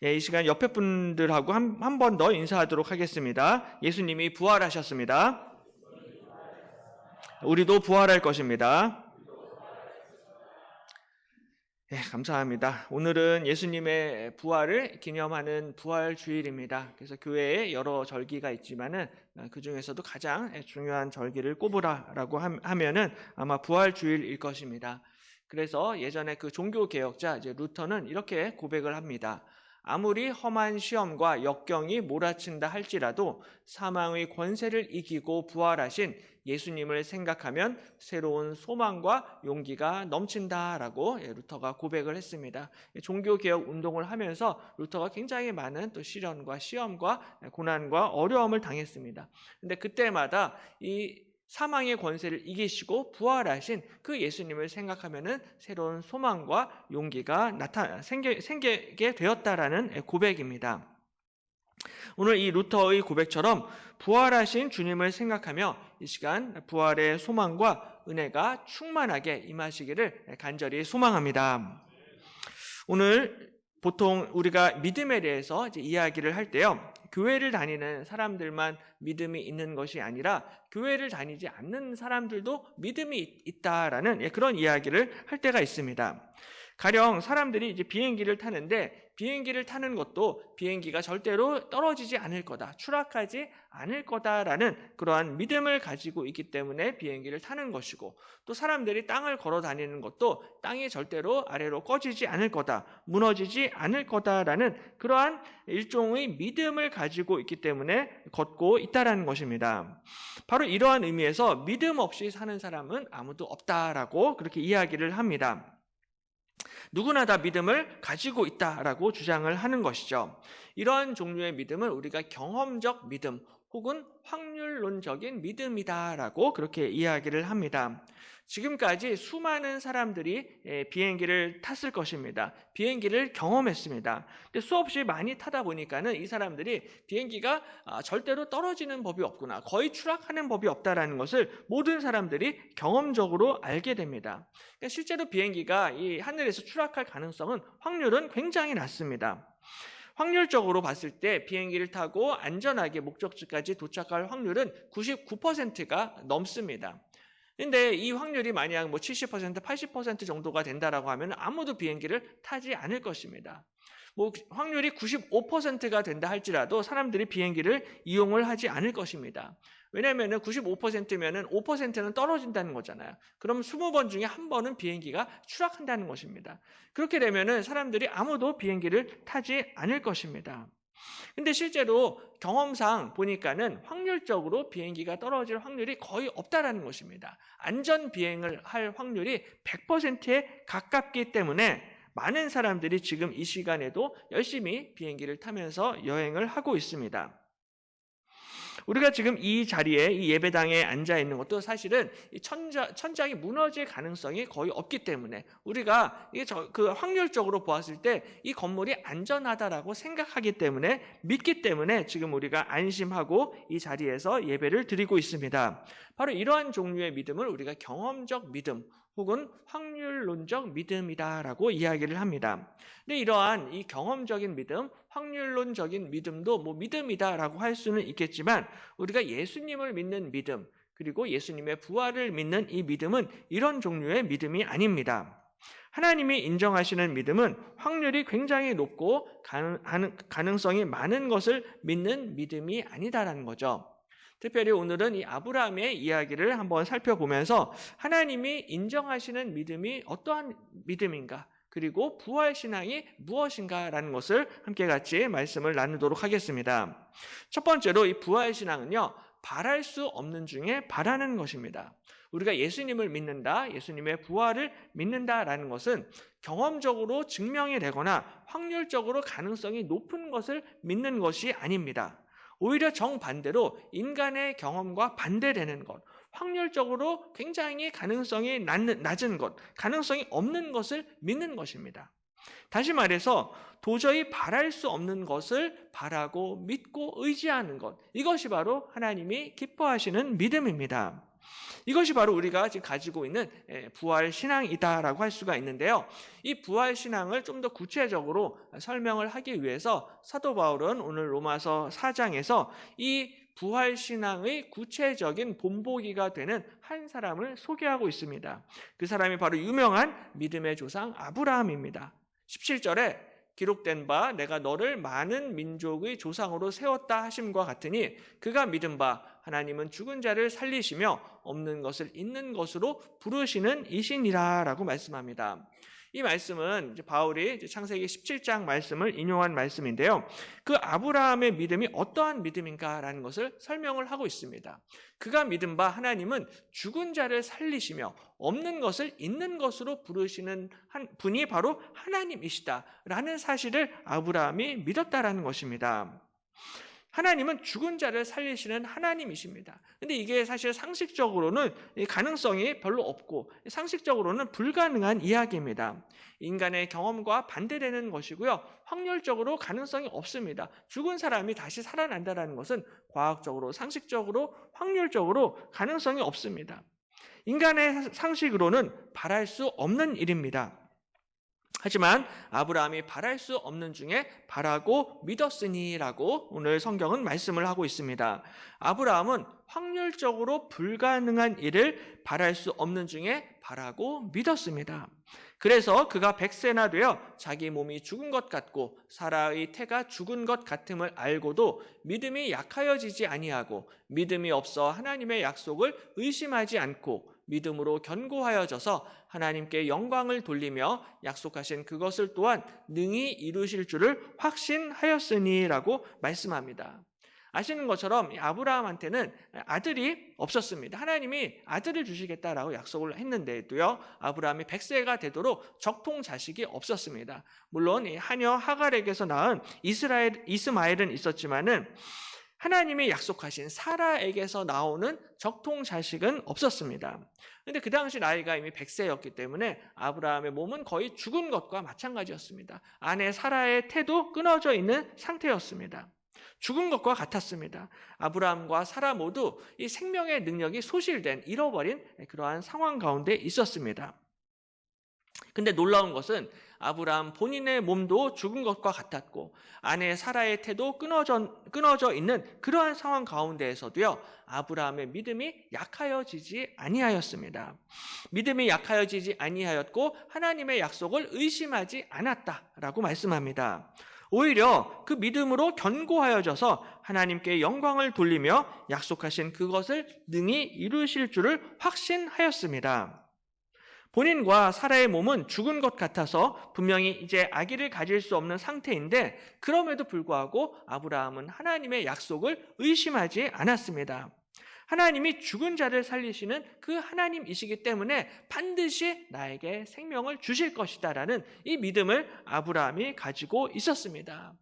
예, 이 시간 옆에 분들하고 한 번 더 인사하도록 하겠습니다. 예수님이 부활하셨습니다. 우리도 부활할 것입니다. 예, 감사합니다. 오늘은 예수님의 부활을 기념하는 부활주일입니다. 그래서 교회에 여러 절기가 있지만은 그 중에서도 가장 중요한 절기를 꼽으라라고 하면은 아마 부활주일일 것입니다. 그래서 예전에 그 종교개혁자 루터는 이렇게 고백을 합니다. 아무리 험한 시험과 역경이 몰아친다 할지라도 사망의 권세를 이기고 부활하신 예수님을 생각하면 새로운 소망과 용기가 넘친다라고 루터가 고백을 했습니다. 종교개혁 운동을 하면서 루터가 굉장히 많은 또 시련과 시험과 고난과 어려움을 당했습니다. 근데 그때마다 이 사망의 권세를 이기시고 부활하신 그 예수님을 생각하면은 새로운 소망과 용기가 생기게 되었다라는 고백입니다. 오늘 이 루터의 고백처럼 부활하신 주님을 생각하며 이 시간 부활의 소망과 은혜가 충만하게 임하시기를 간절히 소망합니다. 오늘 보통 우리가 믿음에 대해서 이야기를 할 때요, 교회를 다니는 사람들만 믿음이 있는 것이 아니라 교회를 다니지 않는 사람들도 믿음이 있다라는 그런 이야기를 할 때가 있습니다. 가령 사람들이 비행기를 타는데 비행기를 타는 것도 비행기가 절대로 떨어지지 않을 거다, 추락하지 않을 거다라는 그러한 믿음을 가지고 있기 때문에 비행기를 타는 것이고, 또 사람들이 땅을 걸어 다니는 것도 땅이 절대로 아래로 꺼지지 않을 거다, 무너지지 않을 거다라는 그러한 일종의 믿음을 가지고 있기 때문에 걷고 있다라는 것입니다. 바로 이러한 의미에서 믿음 없이 사는 사람은 아무도 없다라고 그렇게 이야기를 합니다. 누구나 다 믿음을 가지고 있다라고 주장을 하는 것이죠. 이러한 종류의 믿음을 우리가 경험적 믿음 혹은 확률론적인 믿음이다라고 그렇게 이야기를 합니다. 지금까지 수많은 사람들이 비행기를 탔을 것입니다. 비행기를 경험했습니다. 근데 수없이 많이 타다 보니까는 이 사람들이 비행기가 절대로 떨어지는 법이 없구나, 거의 추락하는 법이 없다라는 것을 모든 사람들이 경험적으로 알게 됩니다. 그러니까 실제로 비행기가 이 하늘에서 추락할 가능성은, 확률은 굉장히 낮습니다. 확률적으로 봤을 때 비행기를 타고 안전하게 목적지까지 도착할 확률은 99%가 넘습니다. 근데 이 확률이 만약 70%, 80% 정도가 된다라고 하면 아무도 비행기를 타지 않을 것입니다. 확률이 95%가 된다 할지라도 사람들이 비행기를 이용을 하지 않을 것입니다. 왜냐하면 95%면은 5%는 떨어진다는 거잖아요. 그럼 20번 중에 한 번은 비행기가 추락한다는 것입니다. 그렇게 되면은 사람들이 아무도 비행기를 타지 않을 것입니다. 근데 실제로 경험상 보니까는 확률적으로 비행기가 떨어질 확률이 거의 없다라는 것입니다. 안전 비행을 할 확률이 100%에 가깝기 때문에 많은 사람들이 지금 이 시간에도 열심히 비행기를 타면서 여행을 하고 있습니다. 우리가 지금 이 자리에, 이 예배당에 앉아 있는 것도 사실은 이 천장이 무너질 가능성이 거의 없기 때문에 우리가 그 확률적으로 보았을 때 이 건물이 안전하다라고 생각하기 때문에, 믿기 때문에 지금 우리가 안심하고 이 자리에서 예배를 드리고 있습니다. 바로 이러한 종류의 믿음을 우리가 경험적 믿음 혹은 확률론적 믿음이다라고 이야기를 합니다. 근데 이러한 이 경험적인 믿음, 확률론적인 믿음도 믿음이다라고 할 수는 있겠지만, 우리가 예수님을 믿는 믿음, 그리고 예수님의 부활을 믿는 이 믿음은 이런 종류의 믿음이 아닙니다. 하나님이 인정하시는 믿음은 확률이 굉장히 높고 가능성이 많은 것을 믿는 믿음이 아니다라는 거죠. 특별히 오늘은 이 아브라함의 이야기를 한번 살펴보면서 하나님이 인정하시는 믿음이 어떠한 믿음인가, 그리고 부활신앙이 무엇인가라는 것을 함께 같이 말씀을 나누도록 하겠습니다. 첫 번째로 이 부활신앙은요, 바랄 수 없는 중에 바라는 것입니다. 우리가 예수님을 믿는다, 예수님의 부활을 믿는다라는 것은 경험적으로 증명이 되거나 확률적으로 가능성이 높은 것을 믿는 것이 아닙니다. 오히려 정반대로 인간의 경험과 반대되는 것, 확률적으로 굉장히 가능성이 낮은 것, 가능성이 없는 것을 믿는 것입니다. 다시 말해서 도저히 바랄 수 없는 것을 바라고 믿고 의지하는 것, 이것이 바로 하나님이 기뻐하시는 믿음입니다. 이것이 바로 우리가 지금 가지고 있는 부활 신앙이다라고 할 수가 있는데요. 이 부활 신앙을 좀 더 구체적으로 설명을 하기 위해서 사도 바울은 오늘 로마서 4장에서 이 부활 신앙의 구체적인 본보기가 되는 한 사람을 소개하고 있습니다. 그 사람이 바로 유명한 믿음의 조상 아브라함입니다. 17절에 기록된 바 내가 너를 많은 민족의 조상으로 세웠다 하심과 같으니 그가 믿은 바 하나님은 죽은 자를 살리시며 없는 것을 있는 것으로 부르시는 이시니라 라고 말씀합니다. 이 말씀은 바울이 창세기 17장 말씀을 인용한 말씀인데요. 그 아브라함의 믿음이 어떠한 믿음인가라는 것을 설명을 하고 있습니다. 그가 믿은 바 하나님은 죽은 자를 살리시며 없는 것을 있는 것으로 부르시는 한 분이 바로 하나님이시다라는 사실을 아브라함이 믿었다라는 것입니다. 하나님은 죽은 자를 살리시는 하나님이십니다. 근데 이게 사실 상식적으로는 가능성이 별로 없고 상식적으로는 불가능한 이야기입니다. 인간의 경험과 반대되는 것이고요. 확률적으로 가능성이 없습니다. 죽은 사람이 다시 살아난다는 것은 과학적으로, 상식적으로, 확률적으로 가능성이 없습니다. 인간의 상식으로는 바랄 수 없는 일입니다. 하지만 아브라함이 바랄 수 없는 중에 바라고 믿었으니라고 오늘 성경은 말씀을 하고 있습니다. 아브라함은 확률적으로 불가능한 일을 바랄 수 없는 중에 바라고 믿었습니다. 그래서 그가 100세나 되어 자기 몸이 죽은 것 같고 사라의 태가 죽은 것 같음을 알고도 믿음이 약하여지지 아니하고 믿음이 없어 하나님의 약속을 의심하지 않고 믿음으로 견고하여져서 하나님께 영광을 돌리며 약속하신 그것을 또한 능히 이루실 줄을 확신하였으니라고 말씀합니다. 아시는 것처럼 아브라함한테는 아들이 없었습니다. 하나님이 아들을 주시겠다라고 약속을 했는데도요, 아브라함이 100세가 되도록 적통 자식이 없었습니다. 물론 이 하녀 하갈에게서 낳은 이스마엘은 있었지만은 하나님이 약속하신 사라에게서 나오는 적통 자식은 없었습니다. 그런데 그 당시 나이가 이미 100세였기 때문에 아브라함의 몸은 거의 죽은 것과 마찬가지였습니다. 아내 사라의 태도 끊어져 있는 상태였습니다. 죽은 것과 같았습니다. 아브라함과 사라 모두 이 생명의 능력이 소실된, 잃어버린 그러한 상황 가운데 있었습니다. 근데 놀라운 것은 아브라함 본인의 몸도 죽은 것과 같았고 아내 사라의 태도 끊어져 있는 그러한 상황 가운데에서도요, 아브라함의 믿음이 약하여지지 아니하였습니다. 믿음이 약하여지지 아니하였고 하나님의 약속을 의심하지 않았다라고 말씀합니다. 오히려 그 믿음으로 견고하여져서 하나님께 영광을 돌리며 약속하신 그것을 능히 이루실 줄을 확신하였습니다. 본인과 사라의 몸은 죽은 것 같아서 분명히 이제 아기를 가질 수 없는 상태인데 그럼에도 불구하고 아브라함은 하나님의 약속을 의심하지 않았습니다. 하나님이 죽은 자를 살리시는 그 하나님이시기 때문에 반드시 나에게 생명을 주실 것이다라는 이 믿음을 아브라함이 가지고 있었습니다.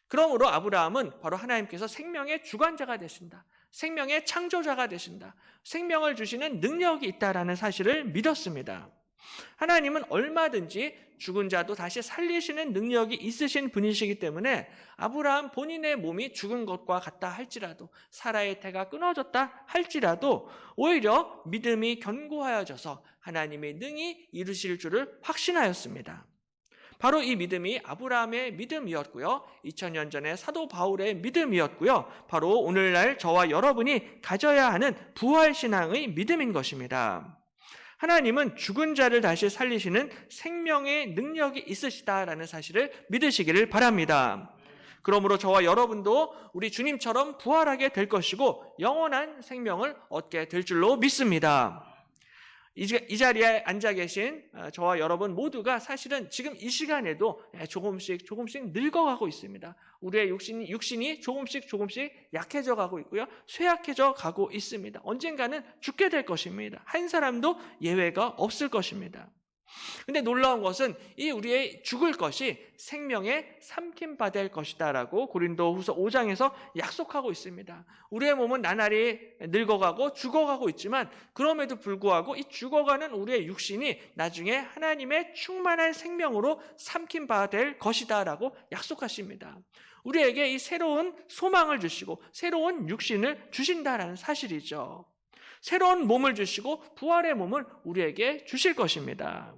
그러므로 아브라함은 바로 하나님께서 생명의 주관자가 되신다, 생명의 창조자가 되신다, 생명을 주시는 능력이 있다라는 사실을 믿었습니다. 하나님은 얼마든지 죽은 자도 다시 살리시는 능력이 있으신 분이시기 때문에 아브라함 본인의 몸이 죽은 것과 같다 할지라도, 사라의 태가 끊어졌다 할지라도 오히려 믿음이 견고하여져서 하나님이 능히 이루실 줄을 확신하였습니다. 바로 이 믿음이 아브라함의 믿음이었고요, 2000년 전에 사도 바울의 믿음이었고요, 바로 오늘날 저와 여러분이 가져야 하는 부활신앙의 믿음인 것입니다. 하나님은 죽은 자를 다시 살리시는 생명의 능력이 있으시다라는 사실을 믿으시기를 바랍니다. 그러므로 저와 여러분도 우리 주님처럼 부활하게 될 것이고 영원한 생명을 얻게 될 줄로 믿습니다. 이 자리에 앉아 계신 저와 여러분 모두가 사실은 지금 이 시간에도 조금씩 늙어가고 있습니다. 우리의 육신이 조금씩 약해져 가고 있고요, 쇠약해져 가고 있습니다. 언젠가는 죽게 될 것입니다. 한 사람도 예외가 없을 것입니다. 근데 놀라운 것은 이 우리의 죽을 것이 생명의 삼킴받을 것이다라고 고린도후서 5장에서 약속하고 있습니다. 우리의 몸은 나날이 늙어가고 죽어가고 있지만 그럼에도 불구하고 이 죽어가는 우리의 육신이 나중에 하나님의 충만한 생명으로 삼킴받을 것이다라고 약속하십니다. 우리에게 이 새로운 소망을 주시고 새로운 육신을 주신다라는 사실이죠. 새로운 몸을 주시고 부활의 몸을 우리에게 주실 것입니다.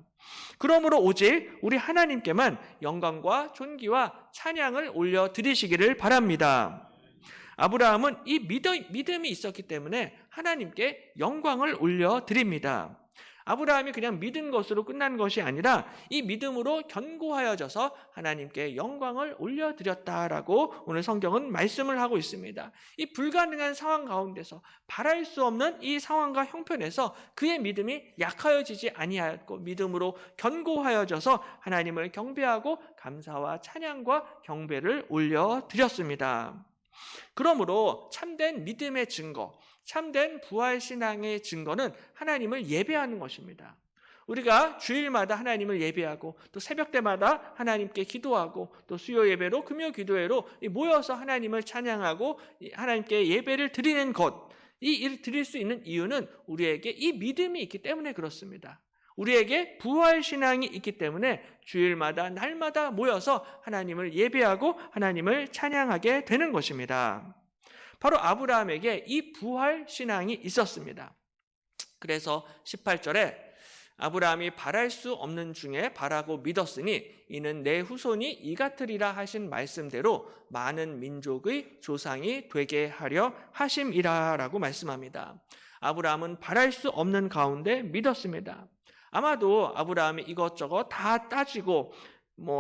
그러므로 오직 우리 하나님께만 영광과 존귀와 찬양을 올려드리시기를 바랍니다. 아브라함은 이 믿음이 있었기 때문에 하나님께 영광을 올려드립니다. 아브라함이 그냥 믿은 것으로 끝난 것이 아니라 이 믿음으로 견고하여져서 하나님께 영광을 올려드렸다라고 오늘 성경은 말씀을 하고 있습니다. 이 불가능한 상황 가운데서 바랄 수 없는 이 상황과 형편에서 그의 믿음이 약하여지지 아니하였고 믿음으로 견고하여져서 하나님을 경배하고 감사와 찬양과 경배를 올려드렸습니다. 그러므로 참된 믿음의 증거, 참된 부활신앙의 증거는 하나님을 예배하는 것입니다. 우리가 주일마다 하나님을 예배하고 또 새벽때마다 하나님께 기도하고 또 수요 예배로 금요 기도회로 모여서 하나님을 찬양하고 하나님께 예배를 드리는 것, 이 일을 드릴 수 있는 이유는 우리에게 이 믿음이 있기 때문에 그렇습니다. 우리에게 부활신앙이 있기 때문에 주일마다 날마다 모여서 하나님을 예배하고 하나님을 찬양하게 되는 것입니다. 바로 아브라함에게 이 부활신앙이 있었습니다. 그래서 18절에 아브라함이 바랄 수 없는 중에 바라고 믿었으니 이는 내 후손이 이 같으리라 하신 말씀대로 많은 민족의 조상이 되게 하려 하심이라 라고 말씀합니다. 아브라함은 바랄 수 없는 가운데 믿었습니다. 아마도 아브라함이 이것저것 다 따지고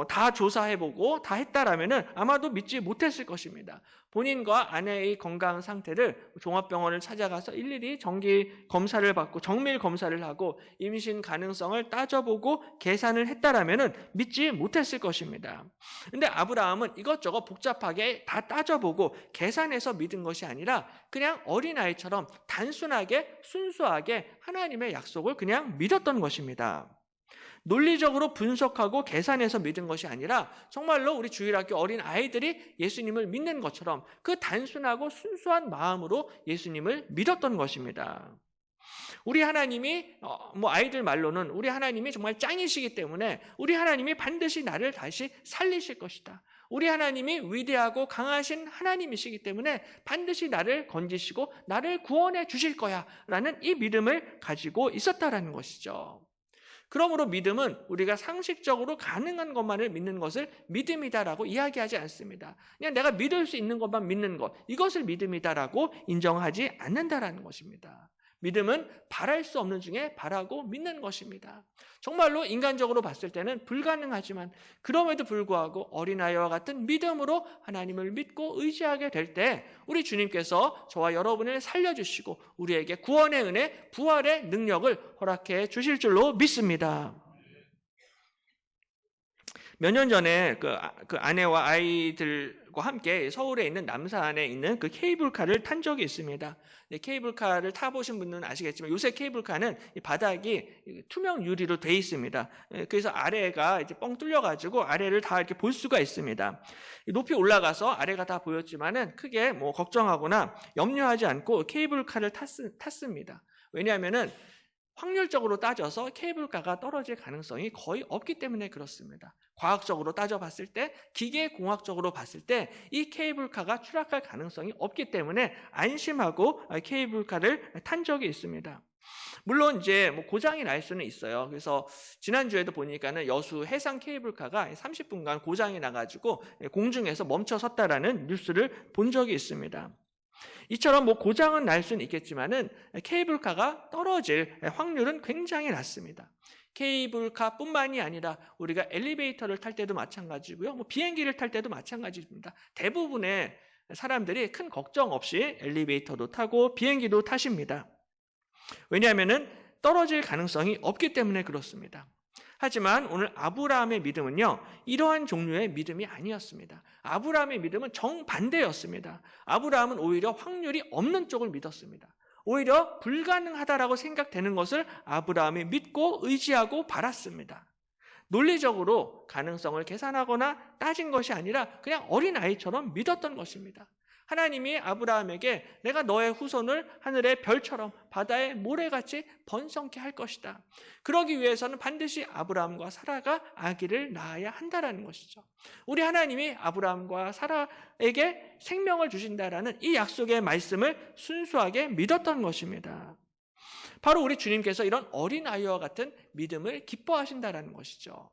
다 조사해보고 다 했다라면은 아마도 믿지 못했을 것입니다. 본인과 아내의 건강 상태를 종합병원을 찾아가서 일일이 정기 검사를 받고 정밀 검사를 하고 임신 가능성을 따져보고 계산을 했다라면은 믿지 못했을 것입니다. 근데 아브라함은 이것저것 복잡하게 다 따져보고 계산해서 믿은 것이 아니라 그냥 어린아이처럼 단순하게 순수하게 하나님의 약속을 그냥 믿었던 것입니다. 논리적으로 분석하고 계산해서 믿은 것이 아니라 정말로 우리 주일학교 어린 아이들이 예수님을 믿는 것처럼 그 단순하고 순수한 마음으로 예수님을 믿었던 것입니다. 우리 하나님이 아이들 말로는 우리 하나님이 정말 짱이시기 때문에 우리 하나님이 반드시 나를 다시 살리실 것이다. 우리 하나님이 위대하고 강하신 하나님이시기 때문에 반드시 나를 건지시고 나를 구원해 주실 거야 라는 이 믿음을 가지고 있었다라는 것이죠. 그러므로 믿음은 우리가 상식적으로 가능한 것만을 믿는 것을 믿음이다라고 이야기하지 않습니다. 그냥 내가 믿을 수 있는 것만 믿는 것, 이것을 믿음이다라고 인정하지 않는다라는 것입니다. 믿음은 바랄 수 없는 중에 바라고 믿는 것입니다. 정말로 인간적으로 봤을 때는 불가능하지만 그럼에도 불구하고 어린아이와 같은 믿음으로 하나님을 믿고 의지하게 될 때 우리 주님께서 저와 여러분을 살려주시고 우리에게 구원의 은혜, 부활의 능력을 허락해 주실 줄로 믿습니다. 몇 년 전에 그 아내와 아이들과 함께 서울에 있는 남산에 있는 그 케이블카를 탄 적이 있습니다. 케이블카를 타보신 분들은 아시겠지만 요새 케이블카는 이 바닥이 투명 유리로 돼 있습니다. 그래서 아래가 이제 뻥 뚫려가지고 아래를 다 이렇게 볼 수가 있습니다. 높이 올라가서 아래가 다 보였지만은 크게 걱정하거나 염려하지 않고 케이블카를 탔습니다. 왜냐하면은 확률적으로 따져서 케이블카가 떨어질 가능성이 거의 없기 때문에 그렇습니다. 과학적으로 따져봤을 때, 기계공학적으로 봤을 때 이 케이블카가 추락할 가능성이 없기 때문에 안심하고 케이블카를 탄 적이 있습니다. 물론 이제 고장이 날 수는 있어요. 그래서 지난주에도 보니까는 여수 해상 케이블카가 30분간 고장이 나가지고 공중에서 멈춰 섰다라는 뉴스를 본 적이 있습니다. 이처럼 고장은 날 수는 있겠지만은 케이블카가 떨어질 확률은 굉장히 낮습니다. 케이블카뿐만이 아니라 우리가 엘리베이터를 탈 때도 마찬가지고요. 비행기를 탈 때도 마찬가지입니다. 대부분의 사람들이 큰 걱정 없이 엘리베이터도 타고 비행기도 타십니다. 왜냐하면은 떨어질 가능성이 없기 때문에 그렇습니다. 하지만 오늘 아브라함의 믿음은요, 이러한 종류의 믿음이 아니었습니다. 아브라함의 믿음은 정반대였습니다. 아브라함은 오히려 확률이 없는 쪽을 믿었습니다. 오히려 불가능하다라고 생각되는 것을 아브라함이 믿고 의지하고 바랐습니다. 논리적으로 가능성을 계산하거나 따진 것이 아니라 그냥 어린아이처럼 믿었던 것입니다. 하나님이 아브라함에게 내가 너의 후손을 하늘의 별처럼 바다의 모래같이 번성케 할 것이다. 그러기 위해서는 반드시 아브라함과 사라가 아기를 낳아야 한다라는 것이죠. 우리 하나님이 아브라함과 사라에게 생명을 주신다라는 이 약속의 말씀을 순수하게 믿었던 것입니다. 바로 우리 주님께서 이런 어린아이와 같은 믿음을 기뻐하신다라는 것이죠.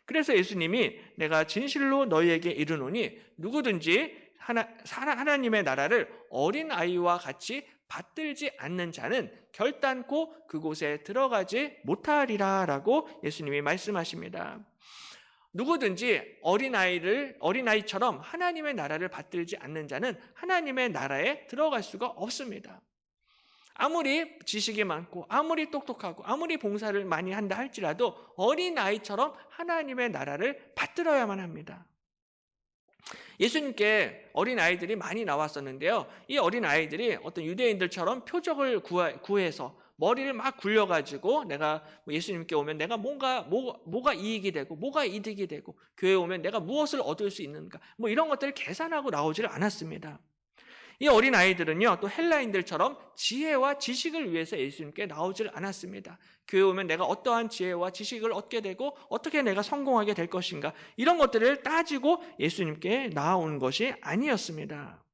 그래서 예수님이 내가 진실로 너희에게 이르노니 누구든지 하나님의 나라를 어린아이와 같이 받들지 않는 자는 결단코 그곳에 들어가지 못하리라 라고 예수님이 말씀하십니다. 누구든지 어린아이처럼 하나님의 나라를 받들지 않는 자는 하나님의 나라에 들어갈 수가 없습니다. 아무리 지식이 많고 아무리 똑똑하고 아무리 봉사를 많이 한다 할지라도 어린아이처럼 하나님의 나라를 받들어야만 합니다. 예수님께 어린아이들이 많이 나왔었는데요. 이 어린아이들이 어떤 유대인들처럼 표적을 구해서 머리를 막 굴려가지고 내가 예수님께 오면 내가 뭐가 이익이 되고 뭐가 이득이 되고 교회에 오면 내가 무엇을 얻을 수 있는가 이런 것들을 계산하고 나오지를 않았습니다. 이 어린아이들은요, 또 헬라인들처럼 지혜와 지식을 위해서 예수님께 나오질 않았습니다. 교회에 오면 내가 어떠한 지혜와 지식을 얻게 되고 어떻게 내가 성공하게 될 것인가 이런 것들을 따지고 예수님께 나온 것이 아니었습니다.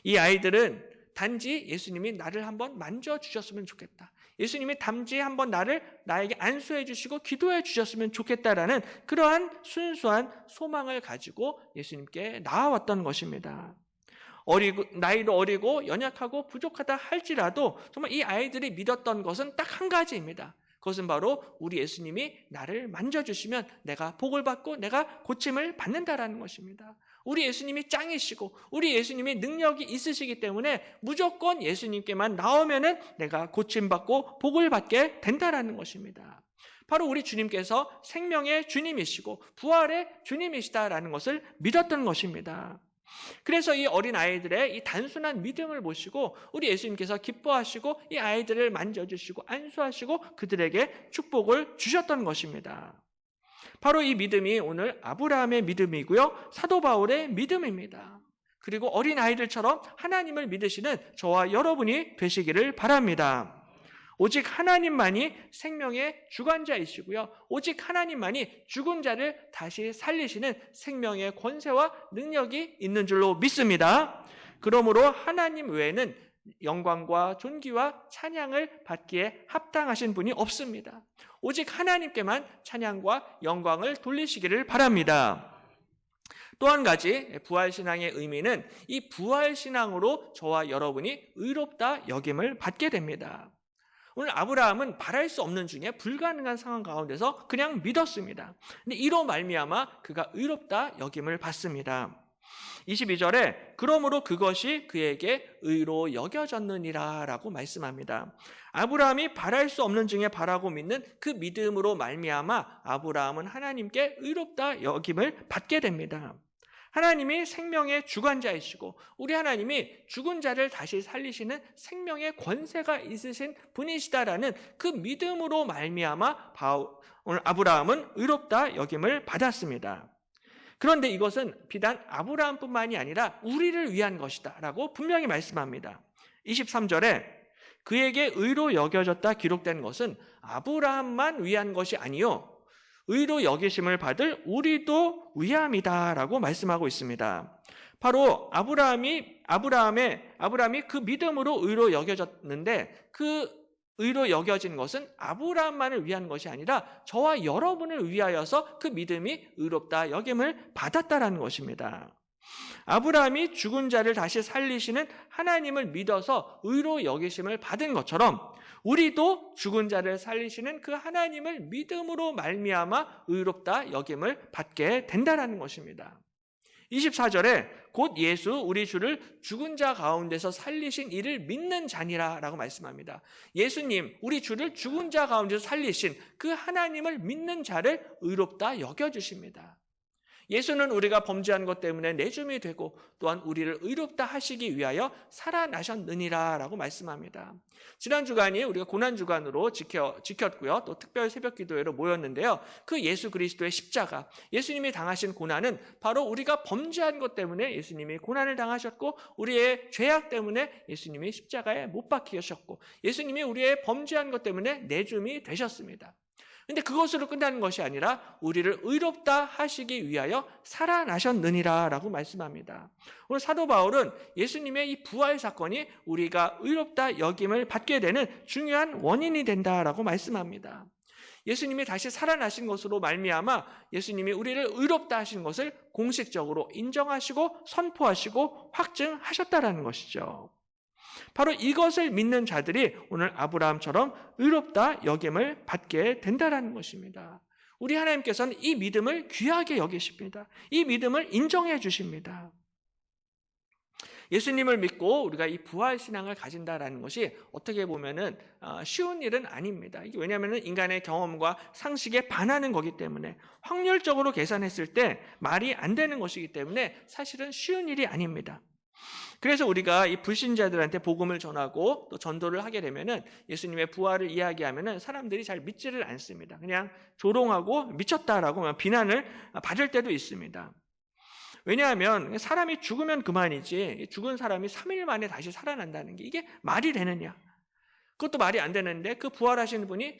이 아이들은 단지 예수님이 나를 한번 만져주셨으면 좋겠다. 예수님이 단지 한번 나에게 안수해 주시고 기도해 주셨으면 좋겠다라는 그러한 순수한 소망을 가지고 예수님께 나아왔던 것입니다. 나이도 어리고 연약하고 부족하다 할지라도 정말 이 아이들이 믿었던 것은 딱 한 가지입니다. 그것은 바로 우리 예수님이 나를 만져주시면 내가 복을 받고 내가 고침을 받는다라는 것입니다. 우리 예수님이 짱이시고 우리 예수님이 능력이 있으시기 때문에 무조건 예수님께만 나오면은 내가 고침받고 복을 받게 된다라는 것입니다. 바로 우리 주님께서 생명의 주님이시고 부활의 주님이시다라는 것을 믿었던 것입니다. 그래서 이 어린아이들의 이 단순한 믿음을 보시고 우리 예수님께서 기뻐하시고 이 아이들을 만져주시고 안수하시고 그들에게 축복을 주셨던 것입니다. 바로 이 믿음이 오늘 아브라함의 믿음이고요, 사도 바울의 믿음입니다. 그리고 어린아이들처럼 하나님을 믿으시는 저와 여러분이 되시기를 바랍니다. 오직 하나님만이 생명의 주관자이시고요, 오직 하나님만이 죽은 자를 다시 살리시는 생명의 권세와 능력이 있는 줄로 믿습니다. 그러므로 하나님 외에는 영광과 존귀와 찬양을 받기에 합당하신 분이 없습니다. 오직 하나님께만 찬양과 영광을 돌리시기를 바랍니다. 또 한 가지 부활신앙의 의미는 이 부활신앙으로 저와 여러분이 의롭다 여김을 받게 됩니다. 오늘 아브라함은 바랄 수 없는 중에 불가능한 상황 가운데서 그냥 믿었습니다. 근데 이로 말미암아 그가 의롭다 여김을 받습니다. 22절에 그러므로 그것이 그에게 의로 여겨졌느니라 라고 말씀합니다. 아브라함이 바랄 수 없는 중에 바라고 믿는 그 믿음으로 말미암아 아브라함은 하나님께 의롭다 여김을 받게 됩니다. 하나님이 생명의 주관자이시고 우리 하나님이 죽은 자를 다시 살리시는 생명의 권세가 있으신 분이시다라는 그 믿음으로 말미암아 오늘 아브라함은 의롭다 여김을 받았습니다. 그런데 이것은 비단 아브라함뿐만이 아니라 우리를 위한 것이다 라고 분명히 말씀합니다. 23절에 그에게 의로 여겨졌다 기록된 것은 아브라함만 위한 것이 아니요 의로 여기심을 받을 우리도 위함이다 라고 말씀하고 있습니다. 바로 아브라함이 그 믿음으로 의로 여겨졌는데 그 의로 여겨진 것은 아브라함만을 위한 것이 아니라 저와 여러분을 위하여서 그 믿음이 의롭다 여김을 받았다라는 것입니다. 아브라함이 죽은 자를 다시 살리시는 하나님을 믿어서 의로 여기심을 받은 것처럼 우리도 죽은 자를 살리시는 그 하나님을 믿음으로 말미암아 의롭다 여김을 받게 된다는 것입니다. 24절에 곧 예수 우리 주를 죽은 자 가운데서 살리신 이를 믿는 자니라 라고 말씀합니다. 예수님 우리 주를 죽은 자 가운데서 살리신 그 하나님을 믿는 자를 의롭다 여겨주십니다. 예수는 우리가 범죄한 것 때문에 내줌이 되고 또한 우리를 의롭다 하시기 위하여 살아나셨느니라 라고 말씀합니다. 지난 주간이 우리가 고난주간으로 지켰고요. 또 특별 새벽기도회로 모였는데요. 그 예수 그리스도의 십자가, 예수님이 당하신 고난은 바로 우리가 범죄한 것 때문에 예수님이 고난을 당하셨고 우리의 죄악 때문에 예수님이 십자가에 못 박히셨고 예수님이 우리의 범죄한 것 때문에 내줌이 되셨습니다. 근데 그것으로 끝나는 것이 아니라 우리를 의롭다 하시기 위하여 살아나셨느니라 라고 말씀합니다. 오늘 사도 바울은 예수님의 이 부활 사건이 우리가 의롭다 여김을 받게 되는 중요한 원인이 된다라고 말씀합니다. 예수님이 다시 살아나신 것으로 말미암아 예수님이 우리를 의롭다 하신 것을 공식적으로 인정하시고 선포하시고 확증하셨다라는 것이죠. 바로 이것을 믿는 자들이 오늘 아브라함처럼 의롭다 여김을 받게 된다라는 것입니다. 우리 하나님께서는 이 믿음을 귀하게 여기십니다. 이 믿음을 인정해 주십니다. 예수님을 믿고 우리가 이 부활 신앙을 가진다라는 것이 어떻게 보면은 쉬운 일은 아닙니다. 이게 왜냐하면 인간의 경험과 상식에 반하는 거기 때문에 확률적으로 계산했을 때 말이 안 되는 것이기 때문에 사실은 쉬운 일이 아닙니다. 그래서 우리가 이 불신자들한테 복음을 전하고 또 전도를 하게 되면은 예수님의 부활을 이야기하면은 사람들이 잘 믿지를 않습니다. 그냥 조롱하고 미쳤다라고 비난을 받을 때도 있습니다. 왜냐하면 사람이 죽으면 그만이지 죽은 사람이 3일 만에 다시 살아난다는 게 이게 말이 되느냐? 그것도 말이 안 되는데 그 부활하신 분이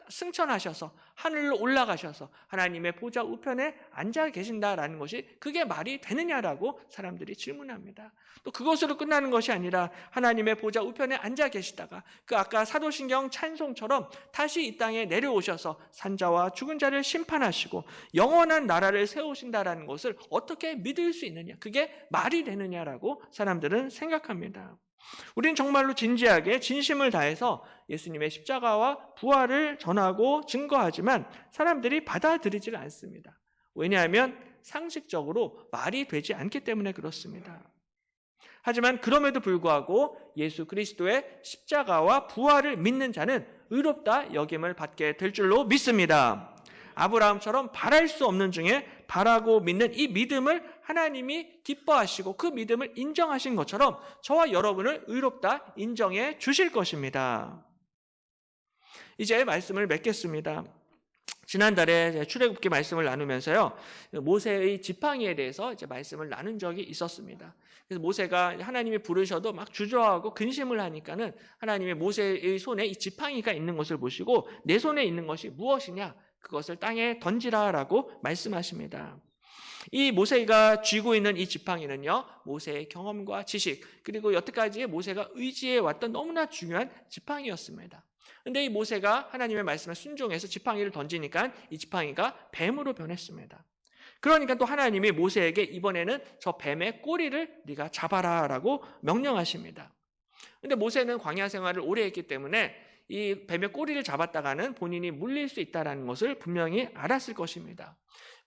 승천하셔서 하늘로 올라가셔서 하나님의 보좌 우편에 앉아 계신다라는 것이 그게 말이 되느냐라고 사람들이 질문합니다. 또 그것으로 끝나는 것이 아니라 하나님의 보좌 우편에 앉아 계시다가 그 아까 사도신경 찬송처럼 다시 이 땅에 내려오셔서 산자와 죽은 자를 심판하시고 영원한 나라를 세우신다라는 것을 어떻게 믿을 수 있느냐? 그게 말이 되느냐라고 사람들은 생각합니다. 우리는 정말로 진지하게 진심을 다해서 예수님의 십자가와 부활을 전하고 증거하지만 사람들이 받아들이질 않습니다. 왜냐하면 상식적으로 말이 되지 않기 때문에 그렇습니다. 하지만 그럼에도 불구하고 예수 그리스도의 십자가와 부활을 믿는 자는 의롭다 여김을 받게 될 줄로 믿습니다. 아브라함처럼 바랄 수 없는 중에 바라고 믿는 이 믿음을 하나님이 기뻐하시고 그 믿음을 인정하신 것처럼 저와 여러분을 의롭다 인정해 주실 것입니다. 이제 말씀을 맺겠습니다. 지난달에 출애굽기 말씀을 나누면서요, 모세의 지팡이에 대해서 이제 말씀을 나눈 적이 있었습니다. 그래서 모세가 하나님이 부르셔도 막 주저하고 근심을 하니까는 하나님의 모세의 손에 이 지팡이가 있는 것을 보시고 내 손에 있는 것이 무엇이냐? 그것을 땅에 던지라라고 말씀하십니다. 이 모세가 쥐고 있는 이 지팡이는요, 모세의 경험과 지식 그리고 여태까지 모세가 의지해 왔던 너무나 중요한 지팡이였습니다. 그런데 이 모세가 하나님의 말씀에 순종해서 지팡이를 던지니까 이 지팡이가 뱀으로 변했습니다. 그러니까 또 하나님이 모세에게 이번에는 저 뱀의 꼬리를 네가 잡아라라고 명령하십니다. 그런데 모세는 광야 생활을 오래 했기 때문에 이 뱀의 꼬리를 잡았다가는 본인이 물릴 수 있다는 것을 분명히 알았을 것입니다.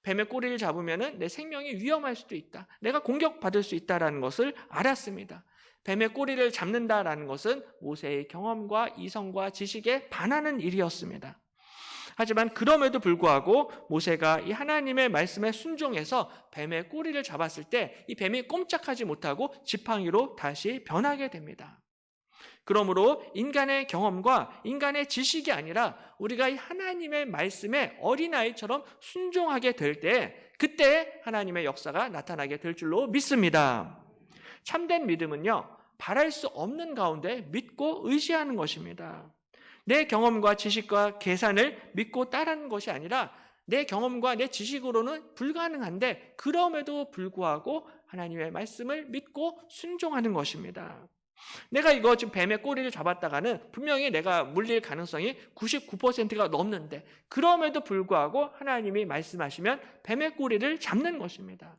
뱀의 꼬리를 잡으면 내 생명이 위험할 수도 있다. 내가 공격받을 수 있다는 것을 알았습니다. 뱀의 꼬리를 잡는다라는 것은 모세의 경험과 이성과 지식에 반하는 일이었습니다. 하지만 그럼에도 불구하고 모세가 이 하나님의 말씀에 순종해서 뱀의 꼬리를 잡았을 때 이 뱀이 꼼짝하지 못하고 지팡이로 다시 변하게 됩니다. 그러므로 인간의 경험과 인간의 지식이 아니라 우리가 이 하나님의 말씀에 어린아이처럼 순종하게 될 때 그때 하나님의 역사가 나타나게 될 줄로 믿습니다. 참된 믿음은요, 바랄 수 없는 가운데 믿고 의지하는 것입니다. 내 경험과 지식과 계산을 믿고 따르는 것이 아니라 내 경험과 내 지식으로는 불가능한데 그럼에도 불구하고 하나님의 말씀을 믿고 순종하는 것입니다. 내가 이거 지금 뱀의 꼬리를 잡았다가는 분명히 내가 물릴 가능성이 99%가 넘는데 그럼에도 불구하고 하나님이 말씀하시면 뱀의 꼬리를 잡는 것입니다.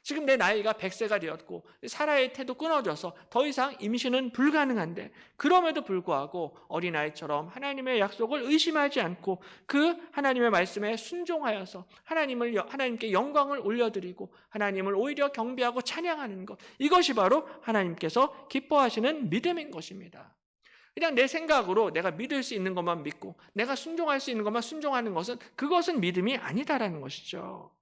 지금 내 나이가 100세가 되었고 사라의 태도 끊어져서 더 이상 임신은 불가능한데 그럼에도 불구하고 어린아이처럼 하나님의 약속을 의심하지 않고 그 하나님의 말씀에 순종하여서 하나님께 영광을 올려드리고 하나님을 오히려 경배하고 찬양하는 것, 이것이 바로 하나님께서 기뻐하시는 믿음인 것입니다. 그냥 내 생각으로 내가 믿을 수 있는 것만 믿고 내가 순종할 수 있는 것만 순종하는 것은 그것은 믿음이 아니다라는 것이죠.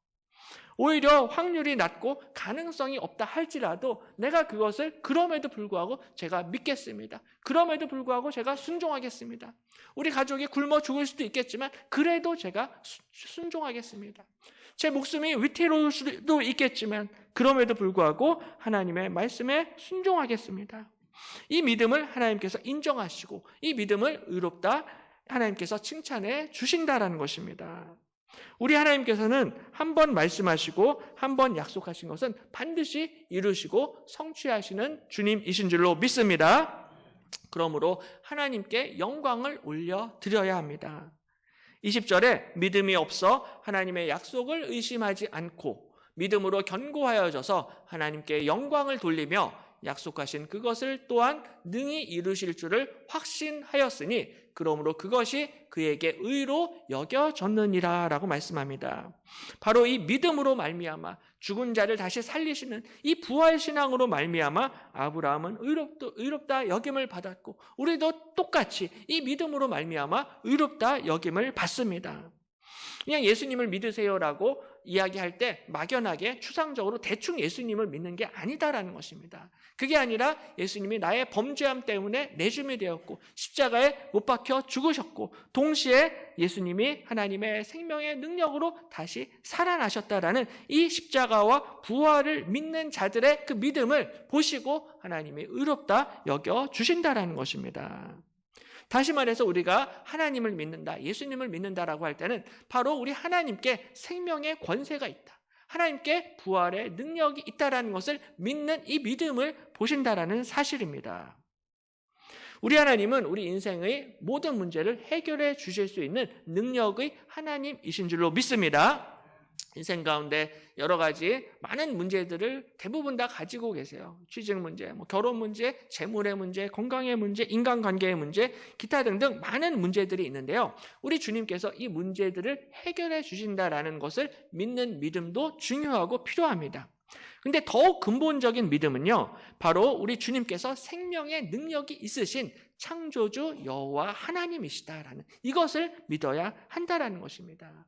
오히려 확률이 낮고 가능성이 없다 할지라도 내가 그것을 그럼에도 불구하고 제가 믿겠습니다. 그럼에도 불구하고 제가 순종하겠습니다. 우리 가족이 굶어 죽을 수도 있겠지만 그래도 제가 순종하겠습니다. 제 목숨이 위태로울 수도 있겠지만 그럼에도 불구하고 하나님의 말씀에 순종하겠습니다. 이 믿음을 하나님께서 인정하시고 이 믿음을 의롭다 하나님께서 칭찬해 주신다라는 것입니다. 우리 하나님께서는 한 번 말씀하시고 한 번 약속하신 것은 반드시 이루시고 성취하시는 주님이신 줄로 믿습니다. 그러므로 하나님께 영광을 올려드려야 합니다. 20절에 믿음이 없어 하나님의 약속을 의심하지 않고 믿음으로 견고하여져서 하나님께 영광을 돌리며 약속하신 그것을 또한 능히 이루실 줄을 확신하였으니 그러므로 그것이 그에게 의로 여겨졌느니라 라고 말씀합니다. 바로 이 믿음으로 말미암아 죽은 자를 다시 살리시는 이 부활신앙으로 말미암아 아브라함은 의롭다 여김을 받았고 우리도 똑같이 이 믿음으로 말미암아 의롭다 여김을 받습니다. 그냥 예수님을 믿으세요라고 이야기할 때 막연하게 추상적으로 대충 예수님을 믿는 게 아니다라는 것입니다. 그게 아니라 예수님이 나의 범죄함 때문에 내줌이 되었고 십자가에 못 박혀 죽으셨고 동시에 예수님이 하나님의 생명의 능력으로 다시 살아나셨다라는 이 십자가와 부활을 믿는 자들의 그 믿음을 보시고 하나님이 의롭다 여겨주신다라는 것입니다. 다시 말해서 우리가 하나님을 믿는다, 예수님을 믿는다라고 할 때는 바로 우리 하나님께 생명의 권세가 있다, 하나님께 부활의 능력이 있다라는 것을 믿는 이 믿음을 보신다라는 사실입니다. 우리 하나님은 우리 인생의 모든 문제를 해결해 주실 수 있는 능력의 하나님이신 줄로 믿습니다. 인생 가운데 여러 가지 많은 문제들을 대부분 다 가지고 계세요. 취직 문제, 결혼 문제, 재물의 문제, 건강의 문제, 인간관계의 문제, 기타 등등 많은 문제들이 있는데요. 우리 주님께서 이 문제들을 해결해 주신다라는 것을 믿는 믿음도 중요하고 필요합니다. 근데 더욱 근본적인 믿음은요, 바로 우리 주님께서 생명의 능력이 있으신 창조주 여호와 하나님이시다라는 이것을 믿어야 한다라는 것입니다.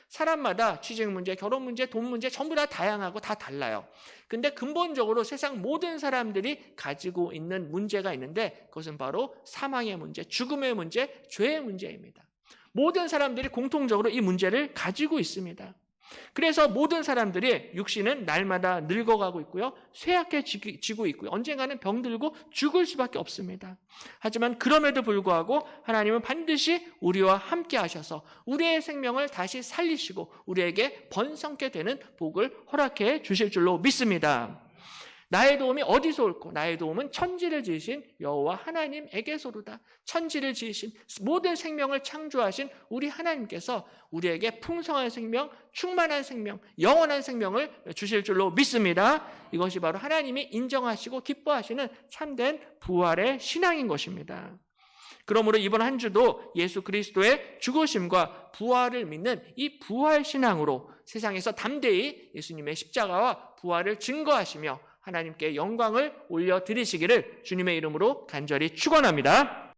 사람마다 취직 문제, 결혼 문제, 돈 문제 전부 다 다양하고 다 달라요. 근데 근본적으로 세상 모든 사람들이 가지고 있는 문제가 있는데 그것은 바로 사망의 문제, 죽음의 문제, 죄의 문제입니다. 모든 사람들이 공통적으로 이 문제를 가지고 있습니다. 그래서 모든 사람들이 육신은 날마다 늙어가고 있고요, 쇠약해지고 있고요, 언젠가는 병들고 죽을 수밖에 없습니다. 하지만 그럼에도 불구하고 하나님은 반드시 우리와 함께 하셔서 우리의 생명을 다시 살리시고 우리에게 번성케 되는 복을 허락해 주실 줄로 믿습니다. 나의 도움이 어디서 올꼬? 나의 도움은 천지를 지으신 여호와 하나님에게서로다. 천지를 지으신 모든 생명을 창조하신 우리 하나님께서 우리에게 풍성한 생명, 충만한 생명, 영원한 생명을 주실 줄로 믿습니다. 이것이 바로 하나님이 인정하시고 기뻐하시는 참된 부활의 신앙인 것입니다. 그러므로 이번 한 주도 예수 그리스도의 죽으심과 부활을 믿는 이 부활 신앙으로 세상에서 담대히 예수님의 십자가와 부활을 증거하시며 하나님께 영광을 올려드리시기를 주님의 이름으로 간절히 축원합니다.